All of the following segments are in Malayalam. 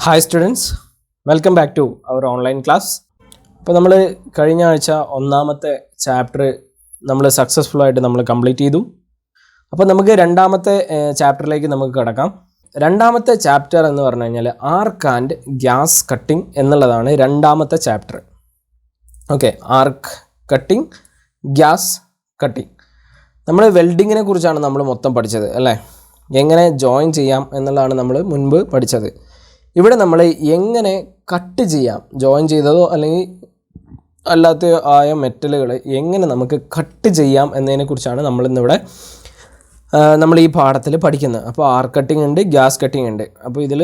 Hi students, welcome back to our online class. അപ്പോൾ നമ്മൾ കഴിഞ്ഞ ആഴ്ച ഒന്നാമത്തെ ചാപ്റ്റർ നമ്മൾ സക്സസ്ഫുള്ളായിട്ട് നമ്മൾ കംപ്ലീറ്റ് ചെയ്തു. അപ്പോൾ നമുക്ക് രണ്ടാമത്തെ ചാപ്റ്ററിലേക്ക് നമുക്ക് കിടക്കാം. രണ്ടാമത്തെ ചാപ്റ്റർ എന്ന് പറഞ്ഞു കഴിഞ്ഞാൽ ആർക്ക് ആൻഡ് ഗ്യാസ് കട്ടിംഗ് എന്നുള്ളതാണ് രണ്ടാമത്തെ ചാപ്റ്റർ. ഓക്കെ, ആർക്ക് കട്ടിംഗ്, ഗ്യാസ് കട്ടിംഗ്. നമ്മൾ വെൽഡിങ്ങിനെ കുറിച്ചാണ് നമ്മൾ മൊത്തം പഠിച്ചത് അല്ലേ? എങ്ങനെ ജോയിൻ ചെയ്യാം എന്നുള്ളതാണ് നമ്മൾ മുൻപ് പഠിച്ചത്. ഇവിടെ നമ്മൾ എങ്ങനെ കട്ട് ചെയ്യാം, ജോയിൻ ചെയ്തതോ അല്ലെങ്കിൽ അല്ലാത്ത ആയ മെറ്റലുകൾ എങ്ങനെ നമുക്ക് കട്ട് ചെയ്യാം എന്നതിനെക്കുറിച്ചാണ് നമ്മളിന്നിവിടെ നമ്മൾ ഈ പാഠത്തിൽ പഠിക്കുന്നത്. അപ്പോൾ ആർക്ക് കട്ടിംഗ് ഉണ്ട്, ഗ്യാസ് കട്ടിംഗ് ഉണ്ട്. അപ്പോൾ ഇതിൽ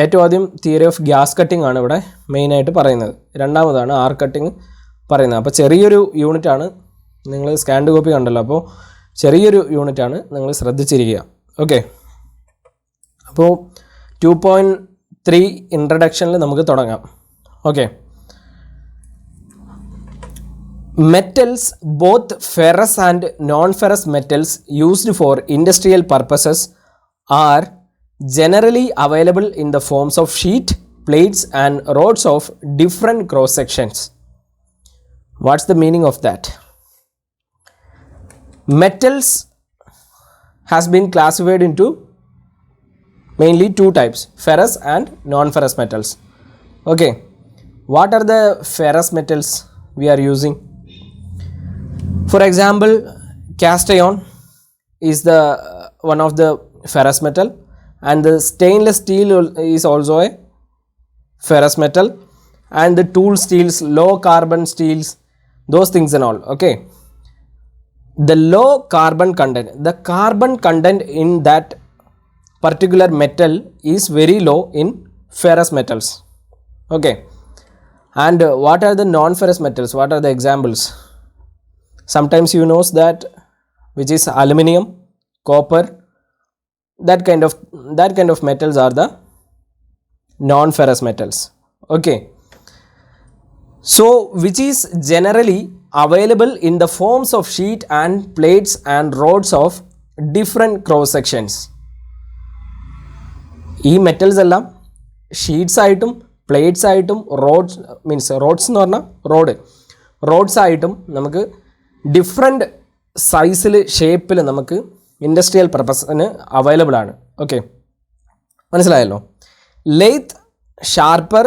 ഏറ്റവും ആദ്യം തിയറി ഓഫ് ഗ്യാസ് കട്ടിംഗ് ആണ് ഇവിടെ മെയിനായിട്ട് പറയുന്നത്. രണ്ടാമതാണ് ആർക്ക് കട്ടിംഗ് പറയുന്നത്. അപ്പോൾ ചെറിയൊരു യൂണിറ്റാണ്, നിങ്ങൾ സ്കാൻഡ് കോപ്പി കണ്ടല്ലോ, അപ്പോൾ ചെറിയൊരു യൂണിറ്റാണ്, നിങ്ങൾ ശ്രദ്ധിച്ചിരിക്കുക. ഓക്കെ, അപ്പോൾ 2.3 ഇൻട്രഡക്ഷനിൽ നമുക്ക് തുടങ്ങാം. Okay, metals, both ferrous and non ferrous metals used for industrial purposes are generally available in the forms of sheet, plates and rods of different cross sections. What's the meaning of that? Metals has been classified into mainly two types, ferrous and non-ferrous metals. Okay, what are the ferrous metals we are using? For example, cast iron is the one of the ferrous metal, and the stainless steel is also a ferrous metal, and the tool steels, low carbon steels, those things and all. Okay, the low carbon content, the carbon content in that particular metal is very low in ferrous metals. Okay, and what are the non-ferrous metals? What are the examples? Sometimes you know that which is aluminum, copper, that kind of metals are the non-ferrous metals. Okay, so which is generally available in the forms of sheet and plates and rods of different cross sections. ഈ മെറ്റൽസ് എല്ലാം ഷീറ്റ്സ് ആയിട്ടും പ്ലേറ്റ്സ് ആയിട്ടും റോഡ്സ് എന്ന് പറഞ്ഞാൽ റോഡ്സ് ആയിട്ടും നമുക്ക് ഡിഫറെൻറ്റ് സൈസിൽ ഷേപ്പിൽ നമുക്ക് ഇൻഡസ്ട്രിയൽ പർപ്പസിന് അവൈലബിൾ ആണ്. ഓക്കെ, മനസ്സിലായല്ലോ. Lathe, sharper,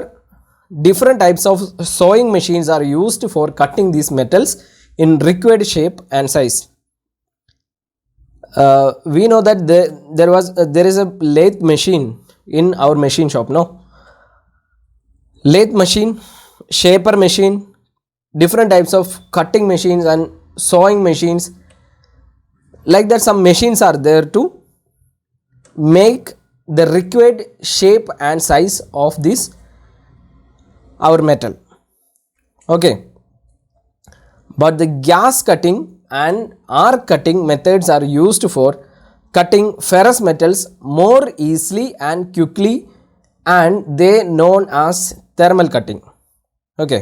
different types of sowing machines are used for cutting these metals in required shape and size. We know that there is a lathe machine in our machine shop, no? Lathe machine, shaper machine, different types of cutting machines and sewing machines. Like that, some machines are there to make the required shape and size of this our metal. Okay, but the gas cutting and arc cutting methods are used for cutting ferrous metals more easily and quickly, and they known as thermal cutting. Okay,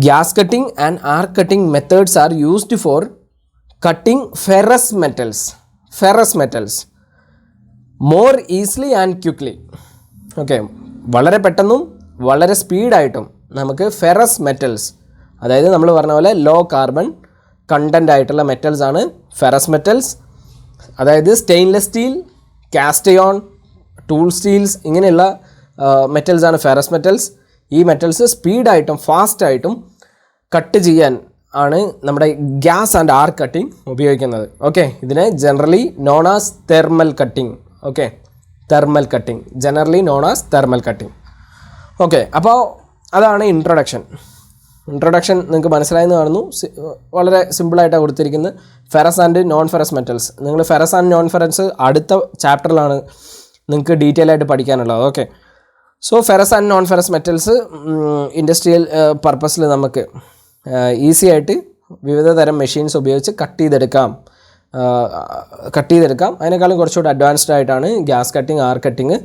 gas cutting and arc cutting methods are used for cutting ferrous metals more easily and quickly. Okay, വളരെ പെട്ടെന്നും വളരെ സ്പീഡായിട്ടും നമുക്ക് ഫെറസ് മെറ്റൽസ്, അതായത് നമ്മൾ പറഞ്ഞ പോലെ ലോ കാർബൺ കണ്ടൻ്റ് ആയിട്ടുള്ള മെറ്റൽസ് ആണ് ഫെറസ് മെറ്റൽസ്. അതായത് stainless steel, cast iron, tool steels, ഇങ്ങനെയുള്ള മെറ്റൽസ് ആണ് ഫെറസ് മെറ്റൽസ്. ഈ മെറ്റൽസ് സ്പീഡായിട്ടും ഫാസ്റ്റായിട്ടും കട്ട് ചെയ്യാൻ ആണ് നമ്മുടെ ഗ്യാസ് ആൻഡ് ആർക്ക് കട്ടിംഗ് ഉപയോഗിക്കുന്നത്. ഓക്കെ, ഇതിനെ generally known as thermal cutting. Okay, thermal cutting, generally known as thermal cutting. Okay, അപ്പോൾ അതാണ് ഇൻട്രൊഡക്ഷൻ നിങ്ങൾക്ക് മനസ്സിലായെന്ന് കാണുന്നു. വളരെ സിമ്പിളായിട്ടാണ് കൊടുത്തിരിക്കുന്നത്. Ferrous and non ferrous metals, നിങ്ങൾ ഫെറസ് ആൻഡ് നോൺ ഫെറസ് അടുത്ത ചാപ്റ്ററിലാണ് നിങ്ങൾക്ക് ഡീറ്റെയിൽ ആയിട്ട് പഠിക്കാനുള്ളത്. Okay, so ferrous and non ferrous metals industrial പർപ്പസിൽ നമുക്ക് ഈസി ആയിട്ട് വിവിധ തരം മെഷീൻസ് ഉപയോഗിച്ച് കട്ട് ചെയ്തെടുക്കാം. അതിനേക്കാളും കുറച്ചുകൂടി അഡ്വാൻസ്ഡ് ആയിട്ടാണ് ഗ്യാസ് കട്ടിങ്, ആർക്ക് കട്ടിങ്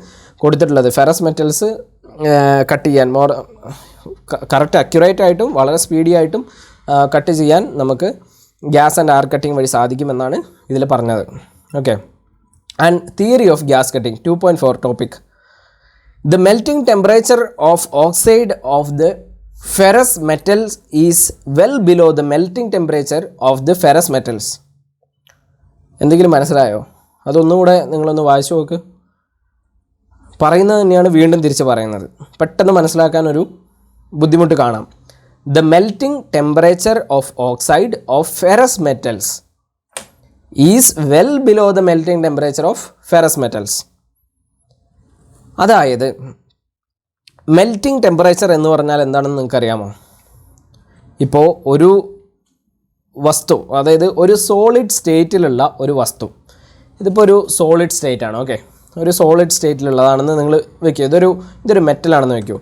കൊടുത്തിട്ടുള്ളത്. ഫെറസ് മെറ്റൽസ് കട്ട് ചെയ്യാൻ കറക്റ്റ് അക്യുറേറ്റ് ആയിട്ടും വളരെ സ്പീഡി ആയിട്ടും കട്ട് ചെയ്യാൻ നമുക്ക് ഗ്യാസ് ആൻഡ് ആർക്ക് കട്ടിങ് വഴി സാധിക്കുമെന്നാണ് ഇതിൽ പറഞ്ഞത്. Okay, and theory of gas cutting 2.4 topic. The melting temperature of oxide of the ferrous metals is well below the melting temperature of the ferrous metals. എന്തെങ്കിലും മനസ്സിലായോ? അതൊന്നുകൂടെ നിങ്ങളൊന്ന് വായിച്ചു നോക്ക്. പറയുന്നത് തന്നെയാണ് വീണ്ടും തിരിച്ച് പറയുന്നത്. പെട്ടെന്ന് മനസ്സിലാക്കാനൊരു ബുദ്ധിമുട്ട് കാണാം. The melting temperature of oxide of ferrous metals is well below the melting temperature of ferrous metals. അതായത് മെൽറ്റിംഗ് ടെമ്പറേച്ചർ എന്ന് പറഞ്ഞാൽ എന്താണെന്ന് നിങ്ങൾക്കറിയാമോ? ഇപ്പോൾ ഒരു വസ്തു, അതായത് ഒരു സോളിഡ് സ്റ്റേറ്റിലുള്ള ഒരു വസ്തു, ഇതിപ്പോൾ ഒരു സോളിഡ് സ്റ്റേറ്റ് ആണ്. ഓക്കെ, ഒരു സോളിഡ് സ്റ്റേറ്റിലുള്ളതാണെന്ന് നിങ്ങൾ വെക്കുക. ഇതൊരു മെറ്റലാണെന്ന് വെക്കൂ.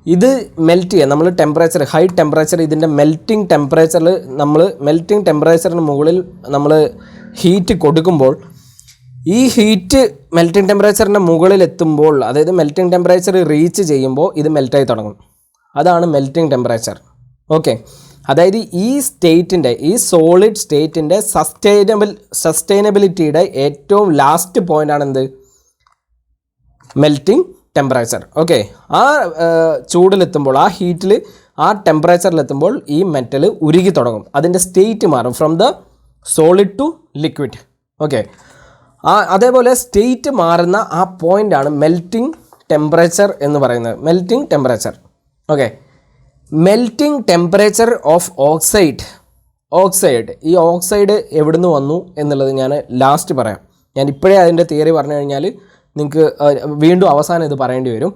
ഇത് മെൽറ്റ് ചെയ്യുക, നമ്മൾ ടെമ്പറേച്ചർ, ഹൈ ടെമ്പറേച്ചർ, ഇതിൻ്റെ മെൽറ്റിംഗ് ടെമ്പറേച്ചറിൽ മെൽറ്റിംഗ് ടെമ്പറേച്ചറിന് മുകളിൽ നമ്മൾ ഹീറ്റ് കൊടുക്കുമ്പോൾ ഈ ഹീറ്റ് മെൽറ്റിംഗ് ടെമ്പറേച്ചറിൻ്റെ മുകളിൽ എത്തുമ്പോൾ, അതായത് മെൽറ്റിംഗ് ടെമ്പറേച്ചർ റീച്ച് ചെയ്യുമ്പോൾ ഇത് മെൽറ്റായി തുടങ്ങും. അതാണ് മെൽറ്റിംഗ് ടെമ്പറേച്ചർ. ഓക്കെ, അതായത് ഈ സോളിഡ് സ്റ്റേറ്റിൻ്റെ സസ്റ്റൈനബിലിറ്റിയുടെ ഏറ്റവും ലാസ്റ്റ് പോയിൻ്റാണ് എന്ത്? Melting temperature. ഓക്കെ, ആ ചൂടിലെത്തുമ്പോൾ, ആ ഹീറ്റിൽ, ആ ടെമ്പറേച്ചറിലെത്തുമ്പോൾ ഈ മെറ്റൽ ഉരുകി തുടങ്ങും. അതിൻ്റെ സ്റ്റേറ്റ് മാറും from the solid to liquid. Okay, അതേപോലെ സ്റ്റേറ്റ് മാറുന്ന ആ പോയിൻ്റാണ് മെൽറ്റിംഗ് ടെമ്പറേച്ചർ എന്ന് പറയുന്നത്. Melting temperature. Okay, melting temperature of oxide. ഈ ഓക്സൈഡ് എവിടുന്ന് വന്നു എന്നുള്ളത് ഞാൻ ലാസ്റ്റ് പറയാം. ഞാൻ ഇപ്പോഴേ അതിൻ്റെ തിയറി പറഞ്ഞു കഴിഞ്ഞാൽ നിങ്ങൾക്ക് വീണ്ടും അവസാനം ഇത് പറയേണ്ടി വരും.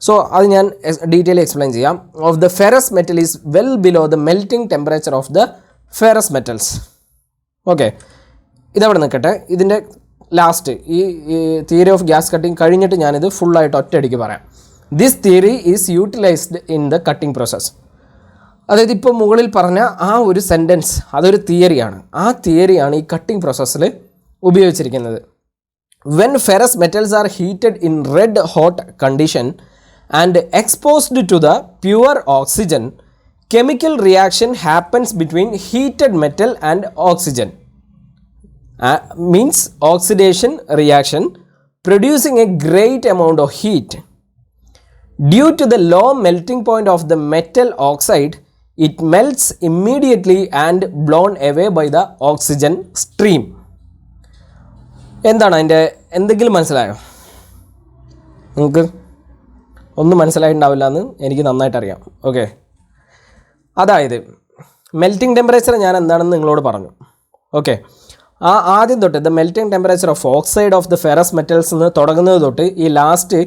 സോ അത് ഞാൻ ഡീറ്റെയിൽ എക്സ്പ്ലെയിൻ ചെയ്യാം. Of the ferrous metal is well below the melting temperature of the ferrous metals. Okay, ഇതവിടെ നിൽക്കട്ടെ. ഇതിൻ്റെ ലാസ്റ്റ് ഈ തിയറി ഓഫ് ഗ്യാസ് കട്ടിങ് കഴിഞ്ഞിട്ട് ഞാനിത് ഫുള്ളായിട്ട് ഒറ്റയടിക്ക് പറയാം. This theory is utilised in the cutting process. അതായത് ഇപ്പോൾ മുകളിൽ പറഞ്ഞ ആ ഒരു സെൻറ്റൻസ് അതൊരു തിയറിയാണ്. ആ തിയറിയാണ് ഈ കട്ടിംഗ് പ്രോസസ്സിൽ ഉപയോഗിച്ചിരിക്കുന്നത്. When ferrous metals are heated in red hot condition and exposed to the pure oxygen, chemical reaction happens between heated metal and oxygen. Means oxidation reaction, producing a great amount of heat. Due to the low melting point of the metal oxide, it melts immediately and blown away by the oxygen stream. എന്താണ് അതിൻ്റെ എന്തെങ്കിലും മനസ്സിലായോ? നിങ്ങൾക്ക് ഒന്നും മനസ്സിലായിട്ടുണ്ടാവില്ല എന്ന് എനിക്ക് നന്നായിട്ടറിയാം. ഓക്കെ, അതായത് മെൽറ്റിംഗ് ടെമ്പറേച്ചർ ഞാൻ എന്താണെന്ന് നിങ്ങളോട് പറഞ്ഞു. ഓക്കെ, ആദ്യം തൊട്ട് the melting temperature of oxide of the ferrous metals എന്ന് തുടങ്ങുന്നത് തൊട്ട് ഈ last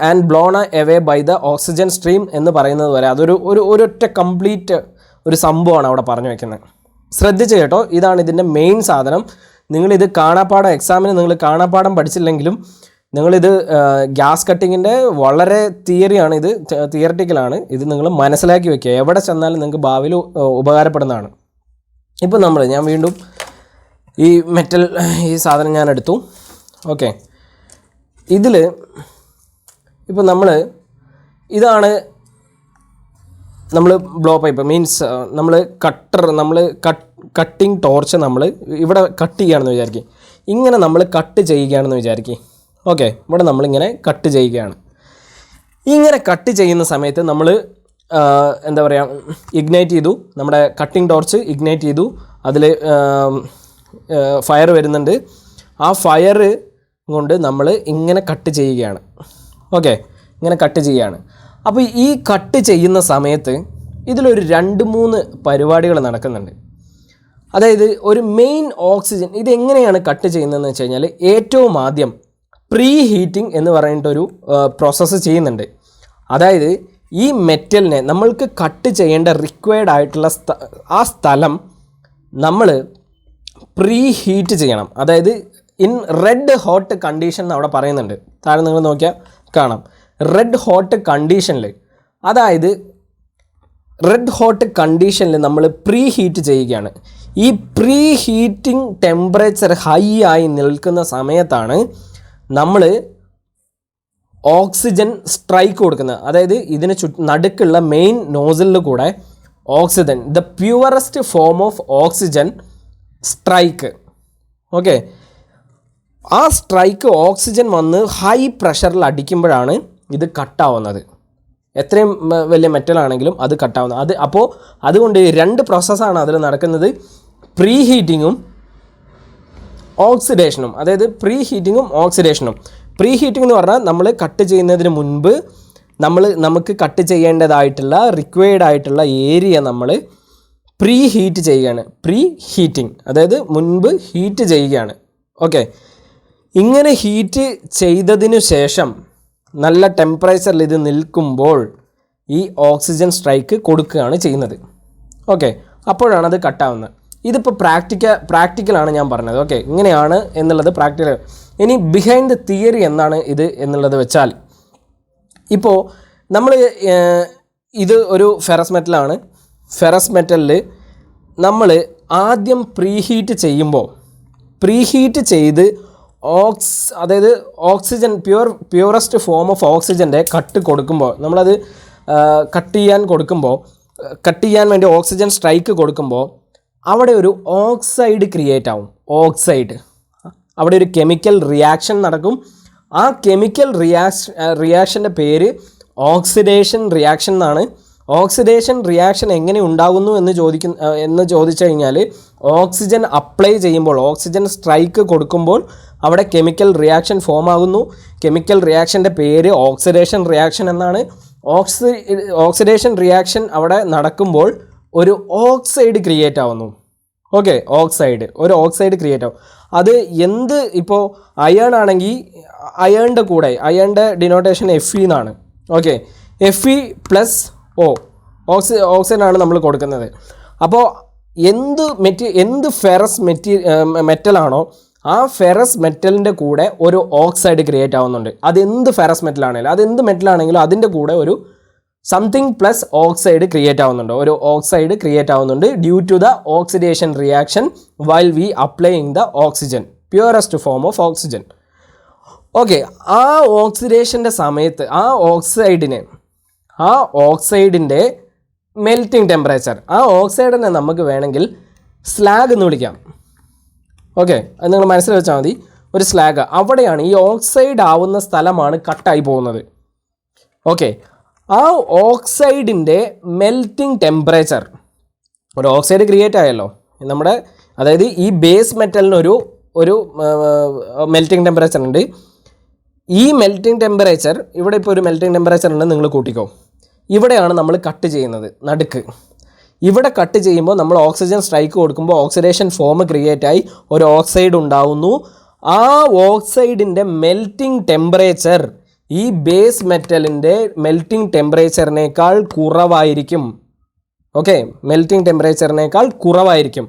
and blown away by the oxygen stream എന്ന് പറയുന്നത് വരെ ഒരൊറ്റ കംപ്ലീറ്റ് ഒരു സംഭവമാണ് അവിടെ പറഞ്ഞു വയ്ക്കുന്നത്. ശ്രദ്ധിച്ച് കേട്ടോ, ഇതാണ് ഇതിൻ്റെ മെയിൻ സാധനം. നിങ്ങളിത് കാണാപ്പാടം, എക്സാമിന് നിങ്ങൾ കാണാപ്പാടം പഠിച്ചില്ലെങ്കിലും നിങ്ങളിത് ഗ്യാസ് കട്ടിങ്ങിൻ്റെ വളരെ തിയറിയാണ്, ഇത് തിയററ്റിക്കലാണ്. ഇത് നിങ്ങൾ മനസ്സിലാക്കി വെക്കുക. എവിടെ ചെന്നാലും നിങ്ങൾക്ക് ഭാവിയിൽ ഉപകാരപ്പെടുന്നതാണ്. ഇപ്പോൾ ഞാൻ വീണ്ടും ഈ സാധനം ഞാൻ എടുത്തു. ഓക്കെ, ഇതിൽ ഇപ്പോൾ ഇതാണ് നമ്മൾ blow pipe, means cutting torch ഇവിടെ കട്ട് ചെയ്യുകയാണെന്ന് വിചാരിക്കും. ഇങ്ങനെ നമ്മൾ കട്ട് ചെയ്യുകയാണെന്ന് വിചാരിക്കും. ഓക്കെ, ഇവിടെ നമ്മളിങ്ങനെ കട്ട് ചെയ്യുകയാണ്. ഇങ്ങനെ കട്ട് ചെയ്യുന്ന സമയത്ത് നമ്മൾ എന്താ പറയുക, ഇഗ്നൈറ്റ് ചെയ്തു, നമ്മുടെ കട്ടിങ് ടോർച്ച് ഇഗ്നൈറ്റ് ചെയ്തു, അതിൽ ഫയർ വരുന്നുണ്ട്. ആ ഫയർ കൊണ്ട് നമ്മൾ ഇങ്ങനെ കട്ട് ചെയ്യുകയാണ്. ഓക്കെ, ഇങ്ങനെ കട്ട് ചെയ്യുകയാണ്. അപ്പോൾ ഈ കട്ട് ചെയ്യുന്ന സമയത്ത് ഇതിലൊരു 2-3 പരിപാടികൾ നടക്കുന്നുണ്ട്. അതായത് ഒരു മെയിൻ ഓക്സിജൻ, ഇതെങ്ങനെയാണ് കട്ട് ചെയ്യുന്നതെന്ന് വെച്ച് കഴിഞ്ഞാൽ ഏറ്റവും ആദ്യം പ്രീ ഹീറ്റിംഗ് എന്ന് പറഞ്ഞിട്ടൊരു പ്രോസസ്സ് ചെയ്യുന്നുണ്ട്. അതായത് ഈ മെറ്റലിനെ നമ്മൾക്ക് കട്ട് ചെയ്യേണ്ട റിക്വയർഡ് ആയിട്ടുള്ള ആ സ്ഥലം നമ്മൾ പ്രീ ഹീറ്റ് ചെയ്യണം. അതായത് ഇൻ റെഡ് ഹോട്ട് കണ്ടീഷൻ എന്ന് അവിടെ പറയുന്നുണ്ട്. താഴെ നിങ്ങൾ നോക്കിയാൽ കാണാം, റെഡ് ഹോട്ട് കണ്ടീഷനിൽ. അതായത് റെഡ് ഹോട്ട് കണ്ടീഷനിൽ നമ്മൾ പ്രീ ഹീറ്റ് ചെയ്യുകയാണ്. ഈ പ്രീ ഹീറ്റിംഗ് ടെമ്പറേച്ചർ ഹൈ ആയി നിൽക്കുന്ന സമയത്താണ് നമ്മൾ ഓക്സിജൻ സ്ട്രൈക്ക് കൊടുക്കുന്നത്. അതായത് ഇതിന് നടുക്കുള്ള മെയിൻ നോസിലിൽ കൂടെ oxygen, the purest form of oxygen strike. Okay, ആ സ്ട്രൈക്ക് ഓക്സിജൻ വന്ന് ഹൈ പ്രഷറിൽ അടിക്കുമ്പോഴാണ് ഇത് കട്ടാവുന്നത്. എത്രയും വലിയ മെറ്റലാണെങ്കിലും അത് കട്ടാവുന്നത്. അപ്പോൾ അതുകൊണ്ട് 2 പ്രോസസ്സാണ് അതിൽ നടക്കുന്നത്, പ്രീ ഹീറ്റിങ്ങും ഓക്സിഡേഷനും. അതായത് പ്രീ ഹീറ്റിങ്ങും ഓക്സിഡേഷനും. പ്രീ ഹീറ്റിംഗ് എന്ന് പറഞ്ഞാൽ നമ്മൾ കട്ട് ചെയ്യുന്നതിന് മുൻപ് നമുക്ക് കട്ട് ചെയ്യേണ്ടതായിട്ടുള്ള റിക്വയർഡ് ആയിട്ടുള്ള ഏരിയ നമ്മൾ പ്രീ ഹീറ്റ് ചെയ്യുകയാണ്. പ്രീ ഹീറ്റിംഗ് അതായത് മുൻപ് ഹീറ്റ് ചെയ്യുകയാണ്. ഓക്കെ, ഇങ്ങനെ ഹീറ്റ് ചെയ്തതിനു ശേഷം നല്ല ടെമ്പറേച്ചറിൽ ഇത് നിൽക്കുമ്പോൾ ഈ ഓക്സിജൻ സ്ട്രൈക്ക് കൊടുക്കുകയാണ് ചെയ്യുന്നത്. ഓക്കെ, അപ്പോഴാണ് അത് കട്ടാവുന്നത്. ഇതിപ്പോൾ പ്രാക്ടിക്കലാണ് ഞാൻ പറഞ്ഞത്. ഓക്കെ, ഇങ്ങനെയാണ് എന്നുള്ളത് പ്രാക്ടിക്കൽ. ഇനി ബിഹൈൻഡ് ദ തിയറി എന്താണ് ഇത് എന്നുള്ളത് വെച്ചാൽ, ഇപ്പോൾ നമ്മൾ ഇത് ഒരു ഫെറസ് മെറ്റലാണ്. ഫെറസ് മെറ്റലിൽ നമ്മൾ ആദ്യം പ്രീ ഹീറ്റ് ചെയ്ത് അതായത് ഓക്സിജൻ പ്യൂറസ്റ്റ് ഫോം ഓഫ് ഓക്സിജൻ്റെ കട്ട് കൊടുക്കുമ്പോൾ, നമ്മളത് കട്ട് ചെയ്യാൻ വേണ്ടി ഓക്സിജൻ സ്ട്രൈക്ക് കൊടുക്കുമ്പോൾ അവിടെ ഒരു ഓക്സൈഡ് ക്രിയേറ്റ് ആവും. അവിടെ ഒരു കെമിക്കൽ റിയാക്ഷൻ നടക്കും. ആ കെമിക്കൽ റിയാക്ഷൻ്റെ പേര് ഓക്സിഡേഷൻ റിയാക്ഷൻ എന്നാണ്. ഓക്സിഡേഷൻ റിയാക്ഷൻ എങ്ങനെ ഉണ്ടാകുന്നു എന്ന് ചോദിച്ചു കഴിഞ്ഞാൽ, ഓക്സിജൻ അപ്ലൈ ചെയ്യുമ്പോൾ, ഓക്സിജൻ സ്ട്രൈക്ക് കൊടുക്കുമ്പോൾ അവിടെ കെമിക്കൽ റിയാക്ഷൻ ഫോം ആകുന്നു. കെമിക്കൽ റിയാക്ഷൻ്റെ പേര് ഓക്സിഡേഷൻ റിയാക്ഷൻ എന്നാണ്. ഓക്സിഡേഷൻ റിയാക്ഷൻ അവിടെ നടക്കുമ്പോൾ ഒരു ഓക്സൈഡ് ക്രിയേറ്റ് ആവുന്നു. ഓക്കെ, ഒരു ഓക്സൈഡ് ക്രിയേറ്റ് ആവും. അത് ഇപ്പോൾ അയൺ ആണെങ്കിൽ അയണിൻ്റെ ഡിനോട്ടേഷൻ Fe എന്നാണ്. ഓക്കെ, Fe+O ഓക്സിജനാണ് നമ്മൾ കൊടുക്കുന്നത്. അപ്പോൾ എന്ത് ഫെറസ് മെറ്റലാണോ ആ ഫെറസ് മെറ്റലിൻ്റെ കൂടെ ഒരു ഓക്സൈഡ് ക്രിയേറ്റ് ആവുന്നുണ്ട്. അതെന്ത് ഫെറസ് മെറ്റലാണെങ്കിലും അതിൻ്റെ കൂടെ ഒരു സംതിങ് പ്ലസ് ഓക്സൈഡ് ക്രിയേറ്റ് ആവുന്നുണ്ട് due to the oxidation reaction while we applying the oxygen, purest form of oxygen. Okay, ആ ഓക്സിഡേഷൻ്റെ സമയത്ത് ആ ഓക്സൈഡിൻ്റെ മെൽറ്റിംഗ് ടെമ്പറേച്ചർ, ആ ഓക്സൈഡിനെ നമുക്ക് വേണമെങ്കിൽ സ്ലാഗ് എന്ന് വിളിക്കാം. ഓക്കെ, അത് നിങ്ങൾ മനസ്സിൽ വെച്ചാൽ മതി. ഒരു സ്ലാഗ്, അവിടെയാണ് ഈ ഓക്സൈഡ് ആവുന്ന സ്ഥലമാണ് കട്ടായി പോകുന്നത്. ഓക്കെ, ആ ഓക്സൈഡിൻ്റെ മെൽറ്റിംഗ് ടെമ്പറേച്ചർ, ഒരു ഓക്സൈഡ് ക്രിയേറ്റ് ആയല്ലോ നമ്മുടെ, അതായത് ഈ ബേസ് മെറ്റലിനൊരു മെൽറ്റിംഗ് ടെമ്പറേച്ചർ ഉണ്ട്. ഈ മെൽറ്റിംഗ് ടെമ്പറേച്ചർ, ഇവിടെ ഇപ്പോൾ ഒരു മെൽറ്റിംഗ് ടെമ്പറേച്ചർ ഉണ്ട്, നിങ്ങൾ കൂട്ടിക്കോ. ഇവിടെയാണ് നമ്മൾ കട്ട് ചെയ്യുന്നത്, നടുക്ക്. ഇവിടെ കട്ട് ചെയ്യുമ്പോൾ നമ്മൾ ഓക്സിജൻ സ്ട്രൈക്ക് കൊടുക്കുമ്പോൾ ഓക്സിഡേഷൻ ഫോം ക്രിയേറ്റ് ആയി ഒരു ഓക്സൈഡ് ഉണ്ടാവുന്നു. ആ ഓക്സൈഡിൻ്റെ മെൽറ്റിംഗ് ടെമ്പറേച്ചർ ഈ ബേസ് മെറ്റലിൻ്റെ മെൽറ്റിംഗ് ടെമ്പറേച്ചറിനേക്കാൾ കുറവായിരിക്കും. ഓക്കെ, മെൽറ്റിംഗ് ടെമ്പറേച്ചറിനേക്കാൾ കുറവായിരിക്കും.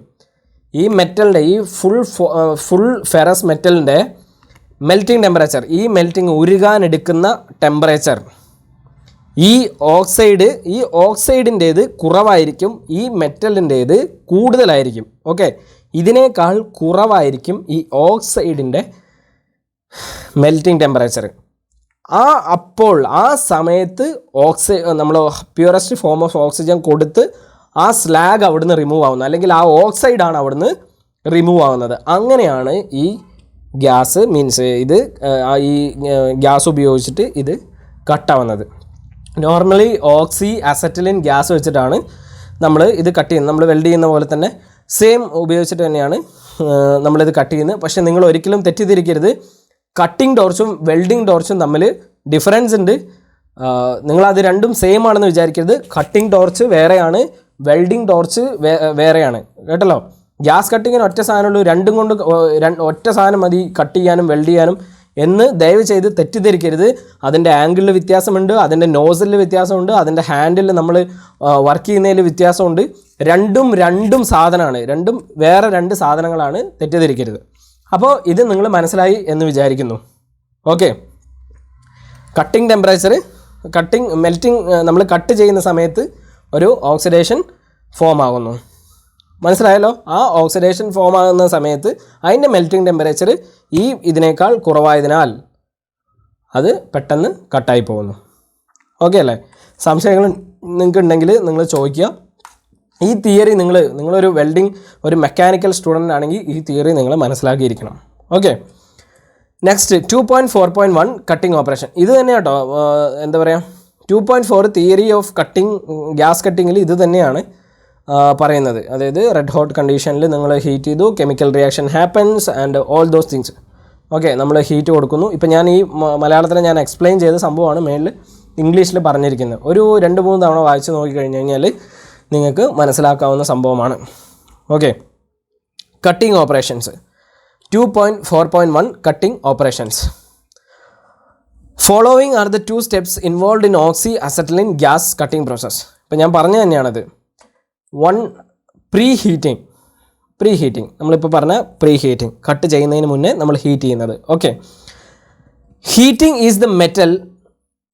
ഈ മെറ്റലിൻ്റെ ഫുൾ ഫെറസ് മെറ്റലിൻ്റെ മെൽറ്റിംഗ് ടെമ്പറേച്ചർ, ഈ മെൽറ്റിംഗ് ഉരുകാനെടുക്കുന്ന ടെമ്പറേച്ചർ, ഈ ഓക്സൈഡിൻ്റേത് കുറവായിരിക്കും, ഈ മെറ്റലിൻ്റേത് കൂടുതലായിരിക്കും. ഓക്കെ, ഇതിനേക്കാൾ കുറവായിരിക്കും ഈ ഓക്സൈഡിൻ്റെ മെൽറ്റിംഗ് ടെമ്പറേച്ചർ. അപ്പോൾ ആ സമയത്ത് നമ്മൾ പ്യൂറസ്റ്റ് ഫോം ഓഫ് ഓക്സിജൻ കൊടുത്ത് ആ സ്ലാഗ് അവിടുന്ന് റിമൂവ് ആവുന്നത്, അല്ലെങ്കിൽ ആ ഓക്സൈഡാണ് അവിടുന്ന് റിമൂവ് ആവുന്നത്. അങ്ങനെയാണ് ഈ ഗ്യാസ് ഇത് ഈ ഗ്യാസ് ഉപയോഗിച്ചിട്ട് ഇത് കട്ടാവുന്നത്. നോർമലി അസറ്റിലിൻ ഗ്യാസ് വെച്ചിട്ടാണ് നമ്മൾ ഇത് കട്ട് ചെയ്യുന്നത്. നമ്മൾ വെൽഡ് ചെയ്യുന്ന പോലെ തന്നെ സെയിം ഉപയോഗിച്ചിട്ട് തന്നെയാണ് നമ്മളിത് കട്ട് ചെയ്യുന്നത്. പക്ഷേ നിങ്ങൾ ഒരിക്കലും തെറ്റിദ്ധരിക്കരുത്, കട്ടിംഗ് ടോർച്ചും വെൽഡിംഗ് ടോർച്ചും തമ്മിൽ ഡിഫറൻസ് ഉണ്ട്. നിങ്ങളത് രണ്ടും സെയിം ആണെന്ന് വിചാരിക്കരുത്. കട്ടിംഗ് ടോർച്ച് വേറെയാണ്, വെൽഡിംഗ് ടോർച്ച് വേറെയാണ്, കേട്ടല്ലോ. ഗ്യാസ് കട്ടിങ്ങിന് ഒറ്റ സാധനമുള്ളൂ, രണ്ടും കൊണ്ട് ഒറ്റ സാധനം മതി കട്ട് ചെയ്യാനും വെൽഡ് ചെയ്യാനും എന്ന് ദയവ് ചെയ്ത് തെറ്റിദ്ധരിക്കരുത്. അതിൻ്റെ ആംഗിളിൽ വ്യത്യാസമുണ്ട്, അതിൻ്റെ നോസിലിൽ വ്യത്യാസമുണ്ട്, അതിൻ്റെ ഹാൻഡിൽ നമ്മൾ വർക്ക് ചെയ്യുന്നതിൽ വ്യത്യാസമുണ്ട്. രണ്ടും സാധനമാണ്, വേറെ രണ്ട് സാധനങ്ങളാണ്, തെറ്റിദ്ധരിക്കരുത്. അപ്പോൾ ഇത് നിങ്ങൾ മനസ്സിലായി എന്ന് വിചാരിക്കുന്നു. ഓക്കെ, കട്ടിംഗ് ടെമ്പറേച്ചർ, മെൽറ്റിംഗ്, നമ്മൾ കട്ട് ചെയ്യുന്ന സമയത്ത് ഒരു ഓക്സിഡേഷൻ ഫോം ആകുന്നു, മനസ്സിലായല്ലോ. ആ ഓക്സിഡേഷൻ ഫോം ആകുന്ന സമയത്ത് അതിൻ്റെ മെൽറ്റിംഗ് ടെമ്പറേച്ചർ ഇതിനേക്കാൾ കുറവായതിനാൽ അത് പെട്ടെന്ന് കട്ടായി പോകുന്നു. ഓക്കെ അല്ലേ? സംശയങ്ങൾ നിങ്ങൾക്ക് ഉണ്ടെങ്കിൽ നിങ്ങൾ ചോദിക്കുക. ഈ തിയറി നിങ്ങളൊരു മെക്കാനിക്കൽ സ്റ്റുഡൻ്റ് ആണെങ്കിൽ ഈ തിയറി നിങ്ങൾ മനസ്സിലാക്കിയിരിക്കണം. Okay, next 2.4.1 cutting operation. ഇത് തന്നെ കേട്ടോ എന്താ പറയുക 2.4 തിയറി ഓഫ് കട്ടിംഗ് ഗ്യാസ് കട്ടിങ്ങിൽ ഇത് തന്നെയാണ് പറയുന്നത്. അതായത് റെഡ് ഹോട്ട് കണ്ടീഷനിൽ നിങ്ങൾ ഹീറ്റ് ചെയ്തു, chemical reaction happens and all those things. Okay, നമ്മൾ ഹീറ്റ് കൊടുക്കുന്നു. ഇപ്പം ഞാൻ ഈ മലയാളത്തിൽ ഞാൻ എക്സ്പ്ലെയിൻ ചെയ്ത സംഭവമാണ് മേളിൽ ഇംഗ്ലീഷിൽ പറഞ്ഞിരിക്കുന്നത്. ഒരു 2-3 തവണ വായിച്ച് നോക്കിക്കഴിഞ്ഞ് കഴിഞ്ഞാൽ നിങ്ങൾക്ക് മനസ്സിലാക്കാവുന്ന സംഭവമാണ്. Okay, cutting operations 2.4.1 cutting operations. Following are the 2 steps involve in oxy acetylene gas cutting process. ഇപ്പം ഞാൻ പറഞ്ഞു തന്നെയാണത്. 1 പ്രീ ഹീറ്റിംഗ്. നമ്മളിപ്പോൾ പറഞ്ഞ പ്രീ ഹീറ്റിംഗ്, കട്ട് ചെയ്യുന്നതിന് മുന്നേ നമ്മൾ ഹീറ്റ് ചെയ്യുന്നത്. Okay, heating is the metal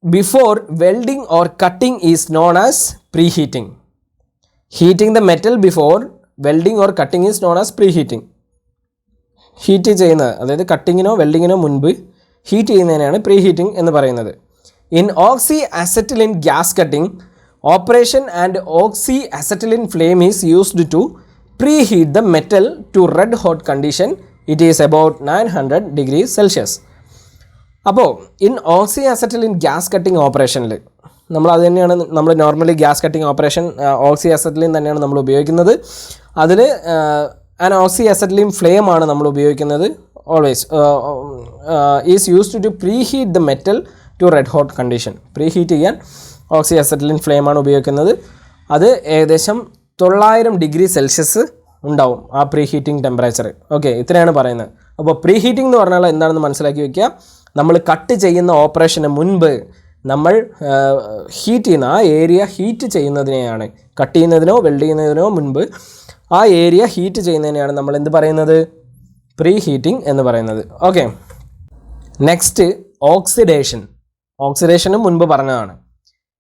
before welding or cutting is known as pre heating. Heating the metal before welding or cutting is known as pre heating. Heat ചെയ്യുന്നത്, അതായത് കട്ടിങ്ങിനോ വെൽഡിങ്ങിനോ മുൻപ് ഹീറ്റ് ചെയ്യുന്നതിനാണ് പ്രീ ഹീറ്റിംഗ് എന്ന് പറയുന്നത്. In oxy acetylene gas cutting operation and oxy acetylene flame is used to pre heat the metal to red hot condition. It is about 900 degrees Celsius. അപ്പോൾ in oxy acetylene gas cutting ഓപ്പറേഷനിൽ അത് തന്നെയാണ് നമ്മൾ normally gas cutting operation oxy acetylene തന്നെയാണ് നമ്മൾ ഉപയോഗിക്കുന്നത്. അതിൽ ഓക്സി അസറ്റിലിൻ ഫ്ലെയിം ആണ് നമ്മൾ ഉപയോഗിക്കുന്നത്. Always is used to pre heat the metal to red hot condition. Preheat ചെയ്യാൻ ഓക്സി അസറ്റിലിൻ ഫ്ലെയിം ആണ് ഉപയോഗിക്കുന്നത്. അത് ഏകദേശം 900 degrees Celsius ഉണ്ടാവും ആ പ്രീ ഹീറ്റിംഗ് ടെമ്പറേച്ചർ. ഓക്കെ, ഇത്രയാണ് പറയുന്നത്. അപ്പോൾ പ്രീ ഹീറ്റിംഗ് എന്ന് പറഞ്ഞാൽ എന്താണെന്ന് മനസ്സിലാക്കി വയ്ക്കുക. നമ്മൾ കട്ട് ചെയ്യുന്ന ഓപ്പറേഷന് മുൻപ് നമ്മൾ ഹീറ്റ് ചെയ്യുന്ന ആ ഏരിയ ഹീറ്റ് ചെയ്യുന്നതിനെയാണ്, കട്ട് ചെയ്യുന്നതിനോ വെൽഡ് ചെയ്യുന്നതിനോ മുൻപ് ആ ഏരിയ ഹീറ്റ് ചെയ്യുന്നതിനെയാണ് നമ്മൾ എന്ത് പറയുന്നത്, പ്രീ ഹീറ്റിംഗ് എന്ന് പറയുന്നത്. Okay, next oxidation. ഓക്സിഡേഷനും മുൻപ് പറഞ്ഞതാണ്.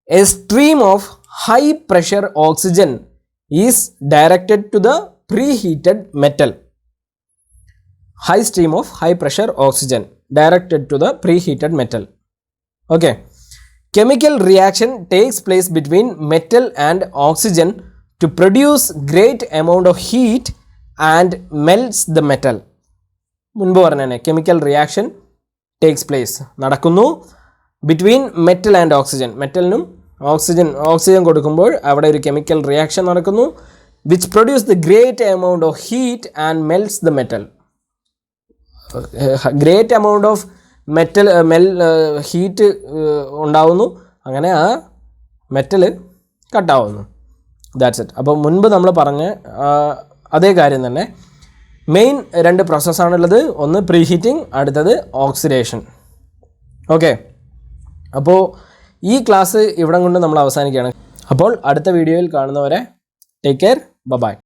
A stream of high pressure oxygen is directed to the preheated metal. High stream of high pressure oxygen directed to the preheated metal. Okay, chemical reaction takes place between metal and oxygen to produce great amount of heat and melts the metal. മുൻപ് പറഞ്ഞേ കെമിക്കൽ റിയാക്ഷൻ ടേക്സ് പ്ലേസ് നടക്കുന്നു ബിറ്റ്വീൻ മെറ്റൽ ആൻഡ് ഓക്സിജൻ. മെറ്റലിനും ഓക്സിജൻ കൊടുക്കുമ്പോൾ അവിടെ ഒരു കെമിക്കൽ റിയാക്ഷൻ നടക്കുന്നു which produce the great amount of heat and melts the metal. Great amount of metal heat ഉണ്ടാവുന്നു, അങ്ങനെ ആ മെറ്റൽ കട്ടാവുന്നു. That's it. അപ്പോൾ മുൻപ് നമ്മൾ പറഞ്ഞ അതേ കാര്യം തന്നെ. മെയിൻ 2 പ്രോസസ്സാണുള്ളത്. ഒന്ന് പ്രീ ഹീറ്റിംഗ്, അടുത്തത് ഓക്സിഡേഷൻ. ഓക്കെ, അപ്പോൾ ഈ ക്ലാസ് ഇവിടം കൊണ്ട് നമ്മൾ അവസാനിക്കുകയാണ്. അപ്പോൾ അടുത്ത വീഡിയോയിൽ കാണുന്നവരെ ടേക്ക് കെയർ, ബൈ.